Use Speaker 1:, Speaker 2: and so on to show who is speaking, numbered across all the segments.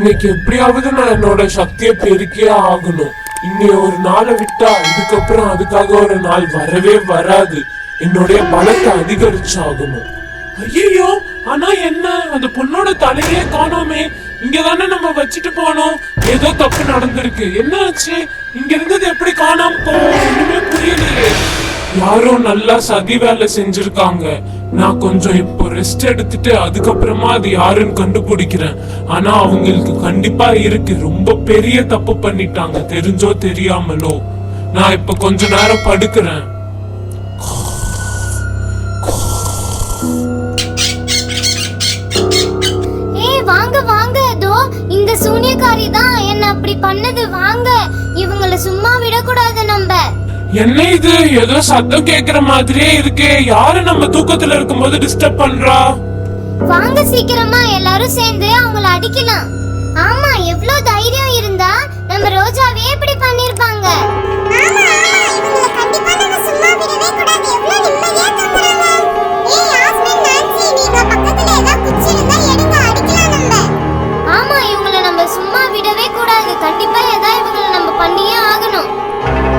Speaker 1: இன்னைக்கு எப்படியாவது நான் என்னோட சக்தியை பெருக்கியே ஆகணும். இன்னைய ஒரு நாளை விட்டா இதுக்கப்புறம் அதுக்காக ஒரு நாள் வரவே வராது. என்னுடைய பலத்தை அதிகரிச்சாகணும். ஐயோ, ஆனா என்ன, அந்த பொண்ணோட தலையே காணோமே. இங்கதானே நம்ம வச்சுட்டு போனோம். ஏதோ தப்பு நடந்திருக்கு. என்ன ஆச்சு? இங்க இருந்தது எப்படி காணாம போவோம்? ஒண்ணுமே புரியலையே. யாரோ நல்லா சதி வேலை செஞ்சிருக்காங்க. நான் கொஞ்சம் இப்போ ரெஸ்ட் எடுத்துட்டு அதுக்கப்புறமா அது யாருன்னு கண்டுபிடிக்கிறேன். ஆனா அவங்களுக்கு கண்டிப்பா இருக்கு. ரொம்ப பெரிய தப்பு பண்ணிட்டாங்க, தெரிஞ்சோ தெரியாமலோ. நான் இப்ப கொஞ்ச நேரம் படுக்கிறேன்.
Speaker 2: இந்த சூனியக்காரி தான் என்ன அப்படி பண்ணது. வாங்க, இவங்கள சும்மா விடக்கூடாது நம்ம.
Speaker 1: என்ன இது, ஏதோ சத்தம் கேக்குற மாதிரியே இருக்கே. யாரு நம்ம தூக்கத்துல இருக்கும்போது டிஸ்டர்ப் பண்றா?
Speaker 2: வாங்க சீக்கிரமா எல்லாரும் சேர்ந்து அவங்கள அடிக்கலாம். ஆமா, எவ்வளவு தைரியம் இருந்தா நம்ம ரோஜாவே இப்படி பண்ணிருப்பாங்க. ஆமா ஆமா, இவங்கள கண்டிப்பா நம்ம சும்மா விடவே கூடாது. எவ்வளவு நிம்மதியா தூங்குறாங்க. ஏய் யாஸ்மின், நான்சி, நீங்க பக்கத்துல ஏதா குச்சி இருந்தா எடுங்க, அடிக்கலாம் நம்ம. ஆமா, இவங்கள நம்ம சும்மா விடவே கூடாது. கண்டிப்பா ஏதா இவங்கள நம்ம பண்ணியே ஆகணும்.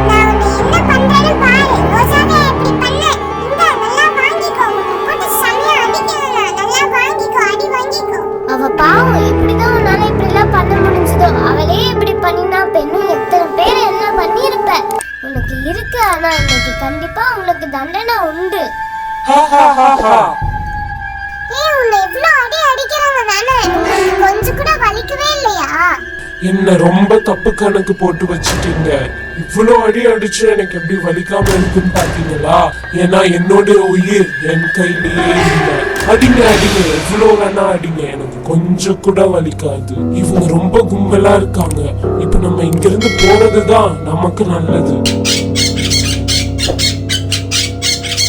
Speaker 2: நான் என்ன பண்றேன்னு பாரு. ரோஜாவே இப்படி பண்ண. இந்த நல்லா வாங்கிக்கோ. போட்டு சமையா அடிக்கணும். நல்லா வாங்கிக்கோ, அடி வாங்கிக்கோ. அவ பாவம், இப்படிதான் உன்னால இப்படி எல்லாம் பண்ண முடிஞ்சதோ. அவளே இப்படி பண்ணினா பெண்ணும் எத்தனை பேர் என்ன பண்ணிருப்ப. உனக்கு இருக்கு, ஆனா இன்னைக்கு கண்டிப்பா உனக்கு தண்டனை உண்டு. ஏய், உன்னை இவ்ளோ அடி அடிக்கறாங்க தானே, உங்களுக்கு கொஞ்சம் கூட வலிக்கவே இல்லையா?
Speaker 1: என்ன ரொம்ப தப்பு கணக்கு போட்டு வச்சிட்டீங்க. இவ்வளோ அடி அடிச்சு எனக்கு எப்படி வலிக்காம இருக்குன்னு பாத்தீங்களா? ஏன்னா என்னோட உயிர் என் கையிலேயே இல்லை. அடிங்க அடிங்க, எவ்வளோ வேணா அடிங்க, எனக்கு கொஞ்சம் கூட வலிக்காது. இவங்க ரொம்ப கும்பலா இருக்காங்க. இப்ப நம்ம இங்கிருந்து போறதுதான் நமக்கு நல்லது.